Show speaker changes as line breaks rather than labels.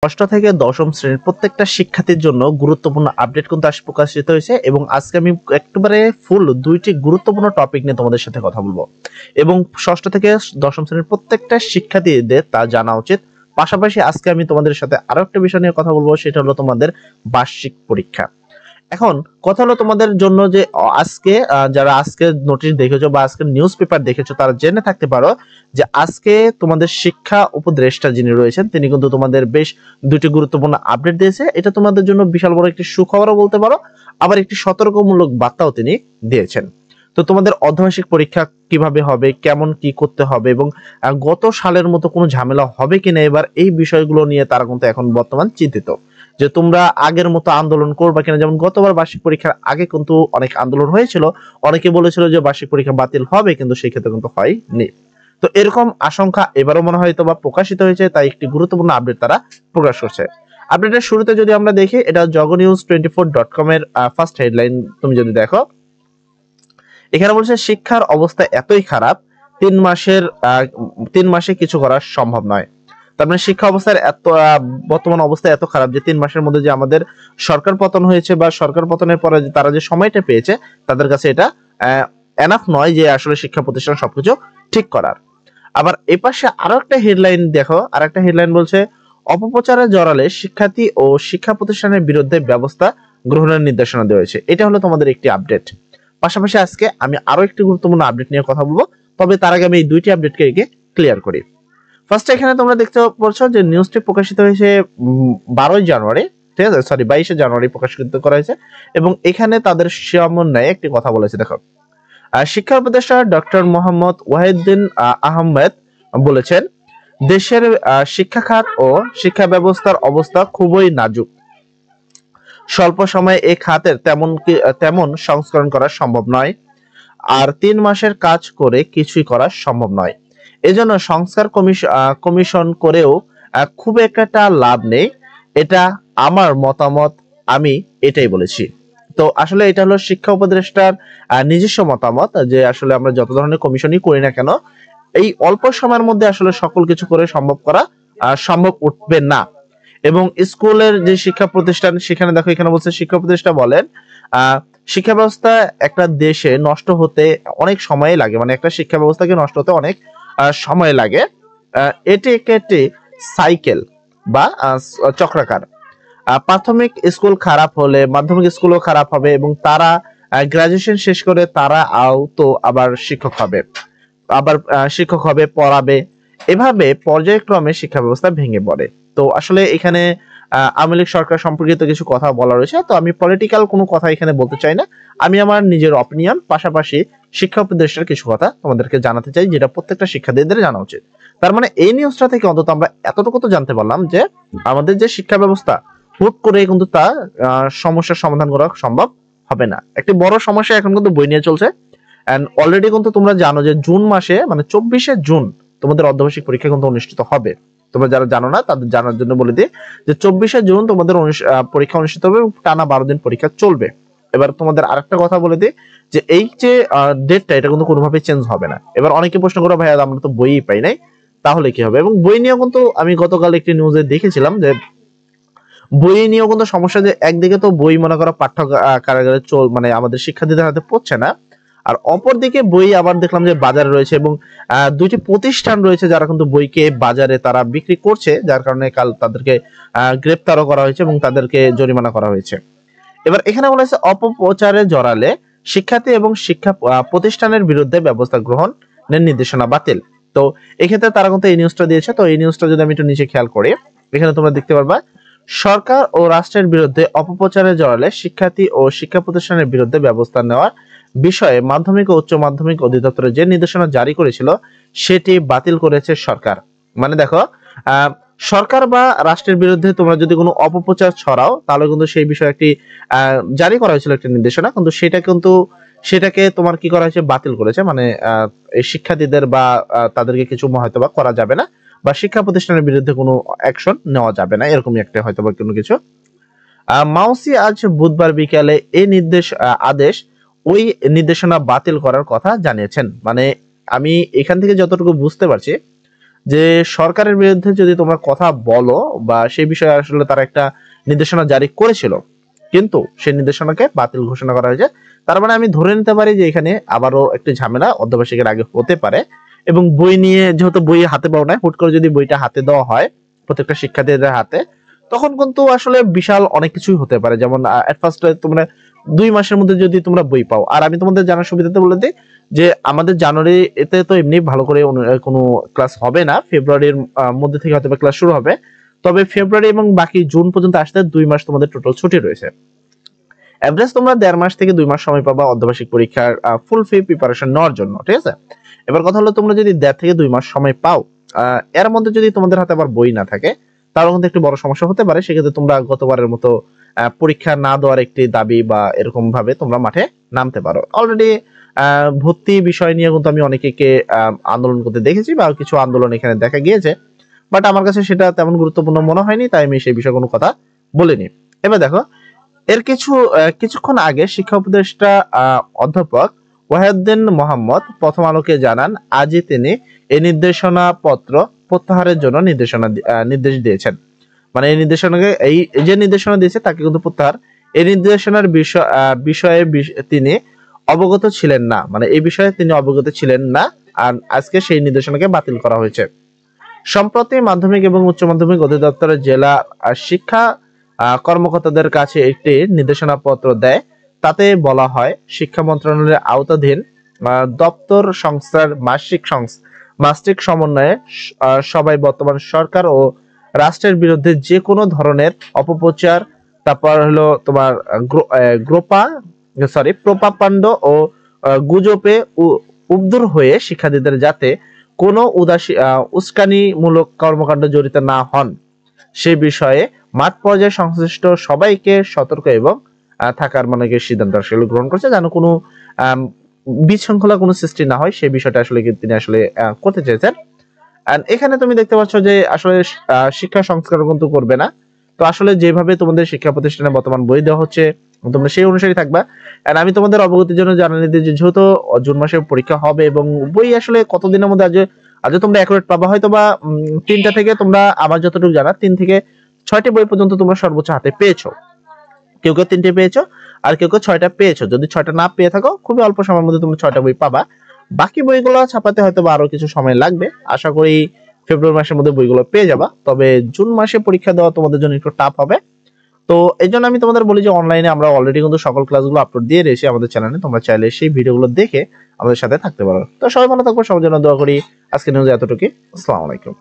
ষষ্ঠ থেকে দশম শ্রেণীর প্রত্যেকটা শিক্ষার্থীর জন্য গুরুত্বপূর্ণ আপডেট কিন্তু আজ প্রকাশিত হয়েছে এবং আজকে আমি একেবারে ফুল দুইটি গুরুত্বপূর্ণ টপিক নিয়ে তোমাদের সাথে কথা বলবো এবং ষষ্ঠ থেকে দশম শ্রেণীর প্রত্যেকটা শিক্ষার্থীদের তা জানা উচিত। পাশাপাশি আজকে আমি তোমাদের সাথে আরো একটা বিষয় নিয়ে কথা বলবো, সেটা হলো তোমাদের বার্ষিক পরীক্ষা। এখন কথা হলো তোমাদের জন্য যে আজকে যারা আজকে নোটিশ দেখেছো বা আজকে নিউজ পেপার দেখেছো তারা জেনে থাকতে পারো যে আজকে তোমাদের শিক্ষা উপদেষ্টা যিনি রয়েছেন তিনি কিন্তু তোমাদের বেশ দুটি গুরুত্বপূর্ণ আপডেট দিয়েছে। এটা তোমাদের জন্য বিশাল বড় একটি সুখবরও বলতে পারো, আবার একটি সতর্কমূলক বার্তাও তিনি দিয়েছেন। তো তোমাদের অর্ধবার্ষিক পরীক্ষা কিভাবে হবে, কেমন কি করতে হবে এবং গত সালের মতো কোনো ঝামেলা হবে কিনা এবার, এই বিষয়গুলো নিয়ে তারা কিন্তু এখন বর্তমান চিন্তিত যে তোমরা আগের মতো আন্দোলন করবা কিনা। যেমন গতবার বার্ষিক পরীক্ষার আগে কিন্তু অনেক আন্দোলন হয়েছিল, অনেকে বলেছিল যে বার্ষিক পরীক্ষা বাতিল হবে, কিন্তু সেই ক্ষেত্রে কিন্তু হয়নি। তো এরকম আশঙ্কা এবারও মনে হয় বা প্রকাশিত হয়েছে, তাই একটি গুরুত্বপূর্ণ আপডেট তারা প্রকাশ করছে। আপডেটের শুরুতে যদি আমরা দেখি, এটা jognews24.com এর ফার্স্ট হেডলাইন তুমি যদি দেখো, এখানে বলছে শিক্ষার অবস্থা এতই খারাপ 3 মাসে কিছু করা সম্ভব নয়। তার মানে শিক্ষা অবস্থার বর্তমান অবস্থা এত খারাপ যে 3 মাসের মধ্যে যে আমাদের সরকার পতন হয়েছে বা সরকার পতনের পরে তারা যে সময়টা পেয়েছে তাদের কাছে এটা এনাফ নয় যে আসলে শিক্ষা প্রতিষ্ঠান সবকিছু ঠিক করার। আবার এপাশে আরো একটা হেডলাইন দেখো, আর একটা হেডলাইন বলছে অপপ্রচারে জড়ালে শিক্ষার্থী ও শিক্ষা প্রতিষ্ঠানের বিরুদ্ধে ব্যবস্থা গ্রহণের নির্দেশনা দেওয়া হয়েছে। এটা হলো তোমাদের একটি আপডেট। পাশাপাশি আজকে আমি আরো একটি গুরুত্বপূর্ণ আপডেট নিয়ে কথা বলবো, তবে তার আগে আমি এই দুইটি আপডেটকে ক্লিয়ার করি। ফার্স্ট এখানে তোমরা দেখতে পাচ্ছ যে নিউজটি প্রকাশিত হয়েছে 12 জানুয়ারি, ঠিক আছে, সরি 22 জানুয়ারি প্রকাশিত করা হয়েছে এবং এখানে তাদের সমন্বয়ে একটি কথা বলেছে। দেখো, শিক্ষা উপদেষ্টা ডক্টর মোহাম্মদ ওয়াহিউদ্দিন আহমেদ বলেছেন দেশের শিক্ষা খাত ও শিক্ষা ব্যবস্থার অবস্থা খুবই নাজুক। স্বল্প সময়ে এই খাতের তেমন সংস্করণ করা সম্ভব নয়, আর 3 মাসের কাজ করে কিছুই করা সম্ভব নয়। এজন্য সংস্কার কমিশন করেও খুব একটা লাভ নেই, এটা আমার মতামত, আমি এটাই বলেছি। তো আসলে এটা হলো শিক্ষা উপদেষ্টার নিজস্ব মতামত যে আসলে আমরা যত ধরনের কমিশনই করি না কেন এই অল্প সময়ের মধ্যে আসলে সকল কিছু করে সম্ভব উঠবে না। এবং স্কুলের যে শিক্ষা প্রতিষ্ঠান সেখানে দেখো, এখানে বলছে শিক্ষা প্রতিষ্ঠান বলেন শিক্ষা ব্যবস্থা একটা দেশে নষ্ট হতে অনেক সময় লাগে, মানে একটা শিক্ষা ব্যবস্থাকে নষ্ট হতে অনেক সময় লাগে। এটি একটি সাইকেল বা চক্রাকার। প্রাথমিক স্কুল খারাপ হলে মাধ্যমিক স্কুলও খারাপ হবে এবং তারা গ্রাজুয়েশন শেষ করে তারা আবার শিক্ষক হবে পড়াবে, এভাবে পর্যায়ক্রমে শিক্ষা ব্যবস্থা ভেঙে পড়ে। তো আসলে এখানে আওয়ামী লীগ সরকার সম্পর্কিত কিছু কথা বলা রয়েছে, তো আমি পলিটিক্যাল কোনো কথা এখানে বলতে চাই না, আমি আমার নিজের অপিনিয়ন পাশাপাশি শিক্ষা উপদেষ্টার কিছু কথা তোমাদেরকে জানাতে চাই যেটা প্রত্যেকটা শিক্ষার্থীদের জানা উচিত। তার মানে এই নিউজটা থেকে অন্তত আমরা এতটুকু তো জানতে পারলাম যে আমাদের যে শিক্ষা ব্যবস্থা হুট করে কিন্তু তা সমস্যার সমাধান করা সম্ভব হবে না। একটি বড় সমস্যা এখন কিন্তু বই নিয়ে চলছে, এন্ড অলরেডি কিন্তু তোমরা জানো যে জুন মাসে মানে 24শে জুন তোমাদের অর্ধবার্ষিক পরীক্ষা কিন্তু অনুষ্ঠিত হবে। তোমরা যারা জানো না তাদের জানার জন্য বলে দিই যে 24শে জুন তোমাদের পরীক্ষা অনুষ্ঠিত হবে, টানা 12 দিন পরীক্ষা চলবে। এবার তোমাদের আরেকটা কথা বলে দিই যে এই যে ডেটটা এটা কিন্তু কোনোভাবে চেঞ্জ হবে না। এবার অনেকে প্রশ্ন করে ভাইয়া আমরা তো বইই পাই নাই, তাহলে কি হবে? এবং বই নিয়ে কিন্তু আমি গতকাল একটি নিউজে দেখেছিলাম যে বই নিয়েও কিন্তু সমস্যা, যে একদিকে তো বই মনে করো পাঠ্য কারাগারে মানে আমাদের শিক্ষার্থীদের হাতে পড়ছে না, আর অপরদিকে বই আবার দেখলাম যে বাজারে রয়েছে এবং দুইটি প্রতিষ্ঠান রয়েছে যারা কিন্তু বইকে বাজারে তারা বিক্রি করছে, যার কারণে কাল তাদেরকে গ্রেপ্তারও করা হয়েছে এবং তাদেরকে জরিমানা করা হয়েছে। এবার এখানে বলা হয়েছে অপপ্রচারে জড়ালে শিক্ষার্থী এবং শিক্ষা প্রতিষ্ঠানের বিরুদ্ধে ব্যবস্থা গ্রহণের নির্দেশনা বাতিল। তো এক্ষেত্রে তারা কিন্তু এই নিউজটা দিয়েছে। তো এই নিউজটা যদি আমি একটু নিচে খেয়াল করি, এখানে তোমরা দেখতে পারবা সরকার ও রাষ্ট্রের বিরুদ্ধে অপপ্রচারে জড়ালে শিক্ষার্থী ও শিক্ষা প্রতিষ্ঠানের বিরুদ্ধে ব্যবস্থা নেওয়ার বিষয়ে মাধ্যমিক ও উচ্চ মাধ্যমিক অধিদপ্তর যে নির্দেশনা জারি করেছিল সেটি বাতিল করেছে সরকার। মানে দেখো, সরকার বা রাষ্ট্রের বিরুদ্ধে তোমরা যদি কোনো অপপ্রচার ছড়াও তাহলে কিন্তু সেই বিষয়ে একটি জারি করা হয়েছিল একটি নির্দেশনা, কিন্তু সেটাকে তোমার কি করা হয়েছে, বাতিল করেছে। মানে এই শিক্ষার্থীদের বা তাদেরকে কিছু হয়তো বা করা যাবে না বা শিক্ষা প্রতিষ্ঠানের বিরুদ্ধে কোনো অ্যাকশন নেওয়া যাবে না, এরকমই একটা হয়তো বা কোনো কিছু। মাউসি আজ বুধবার বিকালে এই আদেশ ওই নির্দেশনা বাতিল করার কথা জানিয়েছেন। মানে আমি এখান থেকে যতটুকু বুঝতে পারছি যে সরকারের বিরুদ্ধে যদি তোমরা কথা বলো বা সেই বিষয়ে আসলে তারা একটা নির্দেশনা জারি করেছিল, কিন্তু সেই নির্দেশনাকে বাতিল ঘোষণা করা হয়েছে। তার মানে আমি ধরে নিতে পারি যে এখানে আবারও একটি ঝামেলা অর্ধবার্ষিকের আগে হতে পারে। এবং বই নিয়ে যেহেতু বই হাতে পাও না, হুট করে যদি বইটা হাতে দেওয়া হয় প্রত্যেকটা শিক্ষার্থীদের হাতে, তখন কিন্তু আসলে বিশাল অনেক কিছুই হতে পারে। যেমন এট ফার্স্ট তোমরা 2 মাসের মধ্যে যদি তোমরা বই পাও, আর আমি তোমাদের জানার সুবিধাতে বলে দিই যে আমাদের জানুয়ারি এতে তো এমনি ভালো করে কোনো ক্লাস হবে না, ফেব্রুয়ারির মধ্যে থেকে হয়তো ক্লাস শুরু হবে। তবে ফেব্রুয়ারি এবং বাকি জুন পর্যন্ত আসতে 2 মাস তোমাদের টোটাল ছুটি রয়েছে। এভারেজ তোমরা 1.5 মাস থেকে 2 মাস সময় পাবা অর্ধবার্ষিক পরীক্ষার ফুল ফি প্রিপারেশন নেওয়ার জন্য, ঠিক আছে। এবার কথা হলো তোমরা যদি 1.5 থেকে 2 মাস সময় পাও, এর মধ্যে যদি তোমাদের হাতে আবার বই না থাকে, তাহলে কিন্তু একটু বড় সমস্যা হতে পারে। সেক্ষেত্রে তোমরা গতবারের মতো পরীক্ষা না দেওয়ার একটি দাবি বা এরকম ভাবে তোমরা মাঠে নামতে পারো। অলরেডি ভর্তি বিষয় নিয়ে কিন্তু আমি অনেকে আন্দোলন করতে দেখেছি বা কিছু আন্দোলন এখানে দেখা গিয়েছে, বাট আমার কাছে সেটা তেমন গুরুত্বপূর্ণ মনে হয়নি, তাই আমি সেই বিষয়ে কোনো কথা বলিনি। এবার দেখো, এর কিছুক্ষণ আগে শিক্ষা উপদেষ্টা অধ্যাপক ওয়াহিউদ্দিন মোহাম্মদ প্রথম আলোকে জানান আজই তিনি এই নির্দেশনা পত্র প্রত্যাহারের জন্য নির্দেশ দিয়েছেন। মানে এই নির্দেশনাকে এই যে নির্দেশনা দিয়েছে তাকে কিন্তু প্রত্যাহার, এই নির্দেশনার বিষয়ে তিনি অবগত ছিলেন না, মানে এই বিষয়ে তিনি অবগত ছিলেন না, আর আজকে সেই নির্দেশনাকে বাতিল করা হয়েছে। সম্প্রতি মাধ্যমিক এবং উচ্চ মাধ্যমিক অধিদপ্তরের জেলা শিক্ষা কর্মকর্তাদের কাছে একটি নির্দেশনা পত্র দেয়। তাতে বলা হয় শিক্ষা মন্ত্রণালয়ের আওতাধীন দপ্তর সংস্থার মাসিক সমন্বয়ে সবাই বর্তমান সরকার ও রাষ্ট্রের বিরুদ্ধে যে কোনো ধরনের অপপ্রচার, তারপর হলো তোমার প্রোপাপান্ড ও গুজবে উদ্বুদ্ধ হয়ে শিক্ষার্থীদের যাতে কোনো উস্কানিমূলক কর্মকাণ্ড জড়িত না হন সে বিষয়ে মাঠ পর্যায়ে সংশ্লিষ্ট সবাইকে সতর্ক এবং থাকার মানে সিদ্ধান্ত আসলে গ্রহণ করছে, যেন কোনো বিশৃঙ্খলা কোনো সৃষ্টি না হয় সেই বিষয়টা আসলে তিনি আসলে করতে চেয়েছেন। এখানে তুমি দেখতে পাচ্ছ যে আসলে শিক্ষা সংস্কার কিন্তু করবে না। তো আসলে যেভাবে তোমাদের শিক্ষা প্রতিষ্ঠানে বর্তমান বই দেওয়া হচ্ছে তোমরা সেই অনুসারে থাকবা। আমি তোমাদের অবগতির জন্য জানিয়ে দিই যে যেহেতু জুন মাসে পরীক্ষা হবে এবং বই আসলে কতদিনের মধ্যে আজ তোমরা অ্যাকুরেট পাবা, হয়তো বা 3টা থেকে তোমরা আমার যতটুকু জানা 3 থেকে 6টি বই পর্যন্ত তোমরা সর্বোচ্চ হাতে পেয়েছো। কেউ 3টে পেয়েছো আর কেউ 6টা পেয়েছো। যদি 6টা না পেয়ে থাকো, খুবই অল্প সময়ের মধ্যে তোমরা 6টা বই পাবা। বাকি বইগুলো ছাপাতে হয়তো বা আরো কিছু সময় লাগবে। আশা করি ফেব্রুয়ারি মাসের মধ্যে বইগুলো পেয়ে যাবা। তবে জুন মাসে পরীক্ষা দেওয়া তোমাদের জন্য একটু টাফ হবে। তো এই জন্য আমি তোমাদের বলি যে অনলাইনে আমরা অলরেডি কিন্তু সকল ক্লাসগুলো আপলোড দিয়ে রয়েছি আমাদের চ্যানেলে, তোমরা চাইলে সেই ভিডিওগুলো দেখে আমাদের সাথে থাকতে পারো। তো সবাই ভালো থাকবো, সবার জন্য দোয়া করি। আজকে নিউজ এতটুকুই। আসসালামু আলাইকুম।